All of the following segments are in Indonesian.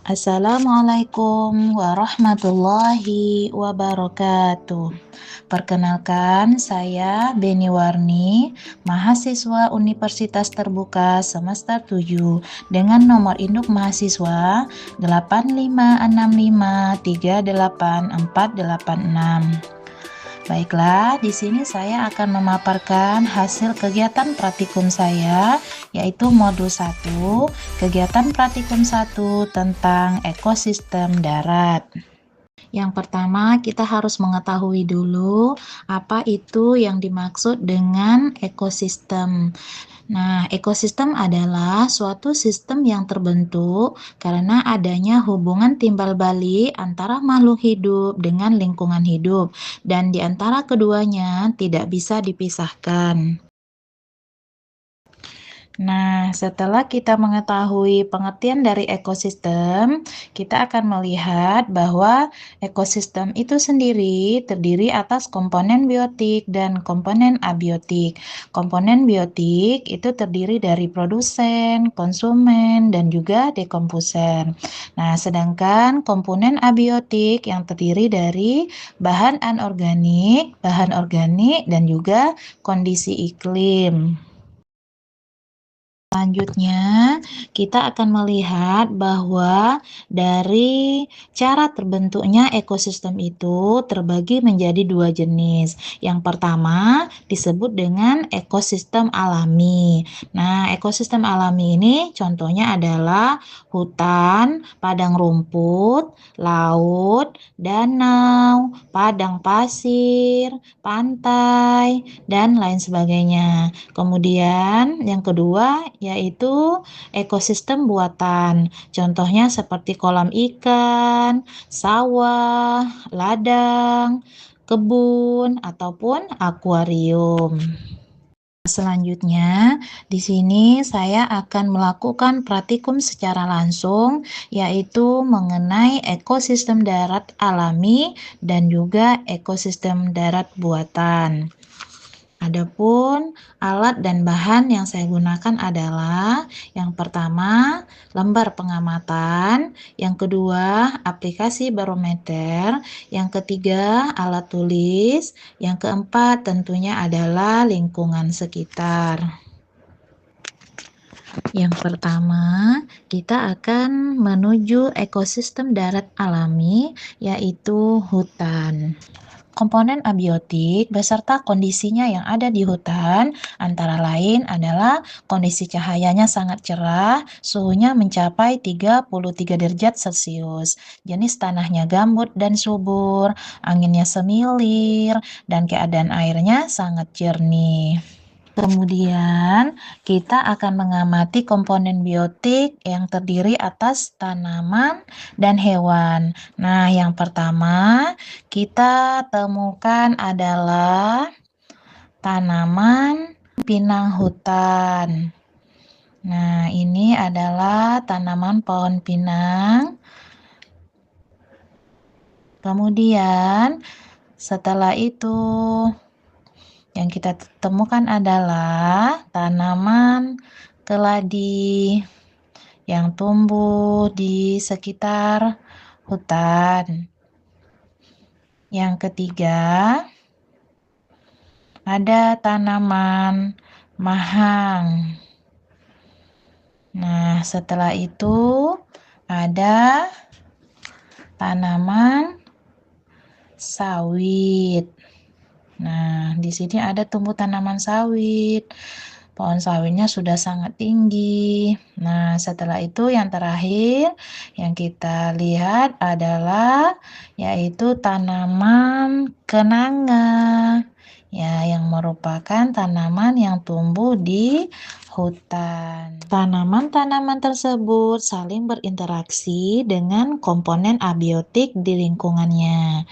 Assalamualaikum warahmatullahi wabarakatuh. Perkenalkan, saya Beni Warni, mahasiswa Universitas Terbuka semester 7 dengan nomor induk mahasiswa 856538486. Baiklah, di sini saya akan memaparkan hasil kegiatan praktikum saya, yaitu modul 1, kegiatan praktikum 1 tentang ekosistem darat. Yang pertama, kita harus mengetahui dulu apa itu yang dimaksud dengan ekosistem. Nah, ekosistem adalah suatu sistem yang terbentuk karena adanya hubungan timbal balik antara makhluk hidup dengan lingkungan hidup, dan di antara keduanya tidak bisa dipisahkan. Nah, setelah kita mengetahui pengertian dari ekosistem, kita akan melihat bahwa ekosistem itu sendiri terdiri atas komponen biotik dan komponen abiotik. Komponen biotik itu terdiri dari produsen, konsumen, dan juga dekomposer. Nah, sedangkan komponen abiotik yang terdiri dari bahan anorganik, dan juga kondisi iklim. Selanjutnya, kita akan melihat bahwa dari cara terbentuknya ekosistem itu terbagi menjadi dua jenis. Yang pertama disebut dengan ekosistem alami. Nah, ekosistem alami ini contohnya adalah hutan, padang rumput, laut, danau, padang pasir, pantai, dan lain sebagainya. Kemudian yang kedua yaitu ekosistem buatan. Contohnya seperti kolam ikan, sawah, ladang, kebun, ataupun akuarium. Selanjutnya, di sini saya akan melakukan praktikum secara langsung, yaitu mengenai ekosistem darat alami dan juga ekosistem darat buatan. Adapun alat dan bahan yang saya gunakan adalah yang pertama lembar pengamatan, yang kedua aplikasi barometer, yang ketiga alat tulis, yang keempat tentunya adalah lingkungan sekitar. Yang pertama, kita akan menuju ekosistem darat alami, yaitu hutan. Komponen abiotik beserta kondisinya yang ada di hutan antara lain adalah kondisi cahayanya sangat cerah, suhunya mencapai 33 derajat Celcius, jenis tanahnya gambut dan subur, anginnya semilir, dan keadaan airnya sangat jernih. Kemudian kita akan mengamati komponen biotik yang terdiri atas tanaman dan hewan. Nah, yang pertama kita temukan adalah tanaman pinang hutan. Nah, ini adalah tanaman pohon pinang. Kemudian setelah itu yang kita temukan adalah tanaman keladi yang tumbuh di sekitar hutan. Yang ketiga, ada tanaman mahang. Nah, setelah itu ada tanaman sawit. Nah, di sini ada tumbuh tanaman sawit. Pohon sawitnya sudah sangat tinggi. Nah, setelah itu yang terakhir yang kita lihat adalah yaitu tanaman kenanga. Ya, yang merupakan tanaman yang tumbuh di hutan. Tanaman-tanaman tersebut saling berinteraksi dengan komponen abiotik di lingkungannya.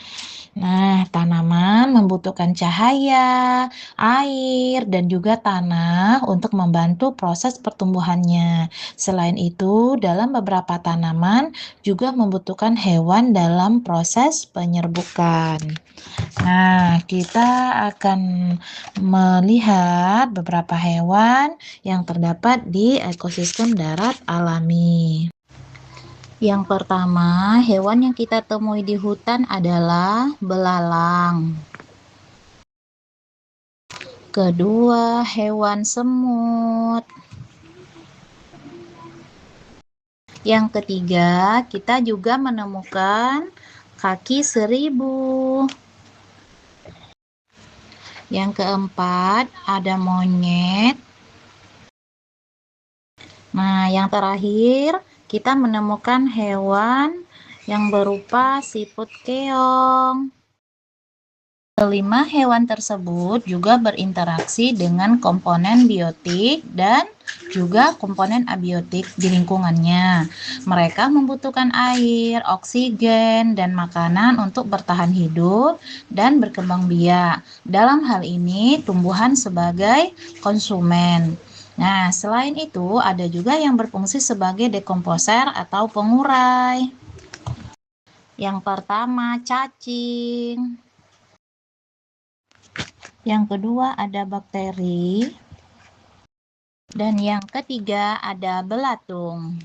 Nah, tanaman membutuhkan cahaya, air, dan juga tanah untuk membantu proses pertumbuhannya. Selain itu, dalam beberapa tanaman juga membutuhkan hewan dalam proses penyerbukan. Nah, kita akan melihat beberapa hewan yang terdapat di ekosistem darat alami. Yang pertama, hewan yang kita temui di hutan adalah belalang. Kedua, hewan semut. Yang ketiga, kita juga menemukan kaki seribu. Yang keempat, ada monyet. Nah, yang terakhir, kita menemukan hewan yang berupa siput keong. Kelima hewan tersebut juga berinteraksi dengan komponen biotik dan juga komponen abiotik di lingkungannya. Mereka membutuhkan air, oksigen, dan makanan untuk bertahan hidup dan berkembang biak. Dalam hal ini, tumbuhan sebagai konsumen. Nah, selain itu ada juga yang berfungsi sebagai dekomposer atau pengurai. Yang pertama, cacing. Yang kedua ada bakteri. Dan yang ketiga ada belatung.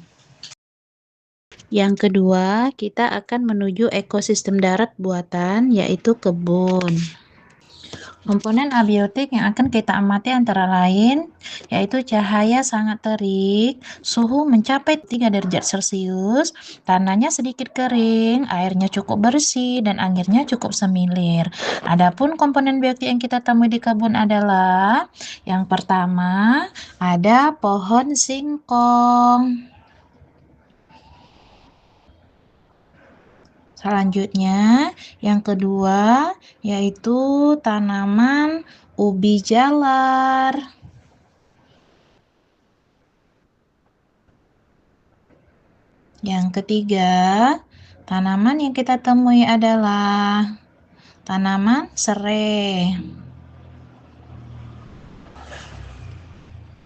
Yang kedua, kita akan menuju ekosistem darat buatan, yaitu kebun. Komponen abiotik yang akan kita amati antara lain yaitu cahaya sangat terik, suhu mencapai 3 derajat Celcius, tanahnya sedikit kering, airnya cukup bersih, dan anginnya cukup semilir. Adapun komponen biotik yang kita temui di kebun adalah yang pertama ada pohon singkong. Selanjutnya, yang kedua yaitu tanaman ubi jalar. Yang ketiga, tanaman yang kita temui adalah tanaman serai.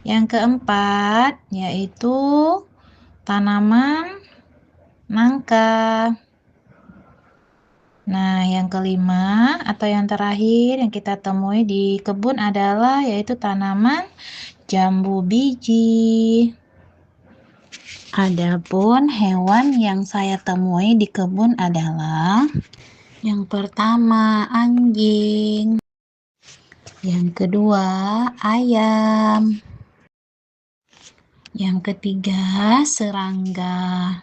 Yang keempat yaitu tanaman nangka. Nah, yang kelima atau yang terakhir yang kita temui di kebun adalah yaitu tanaman jambu biji. Adapun hewan yang saya temui di kebun adalah yang pertama anjing, yang kedua ayam, yang ketiga serangga.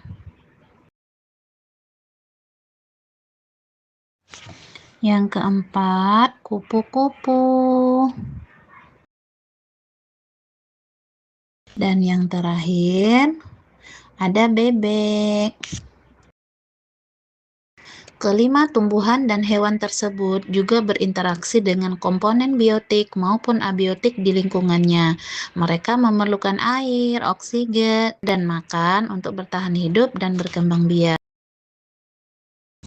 Yang keempat, kupu-kupu. Dan yang terakhir, ada bebek. Kelima tumbuhan dan hewan tersebut juga berinteraksi dengan komponen biotik maupun abiotik di lingkungannya. Mereka memerlukan air, oksigen, dan makan untuk bertahan hidup dan berkembang biak.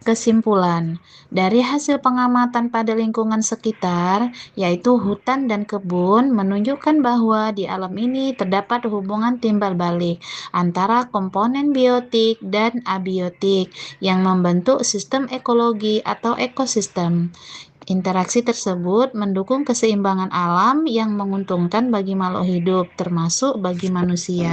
Kesimpulan, dari hasil pengamatan pada lingkungan sekitar, yaitu hutan dan kebun, menunjukkan bahwa di alam ini terdapat hubungan timbal balik antara komponen biotik dan abiotik yang membentuk sistem ekologi atau ekosistem. Interaksi tersebut mendukung keseimbangan alam yang menguntungkan bagi makhluk hidup, termasuk bagi manusia.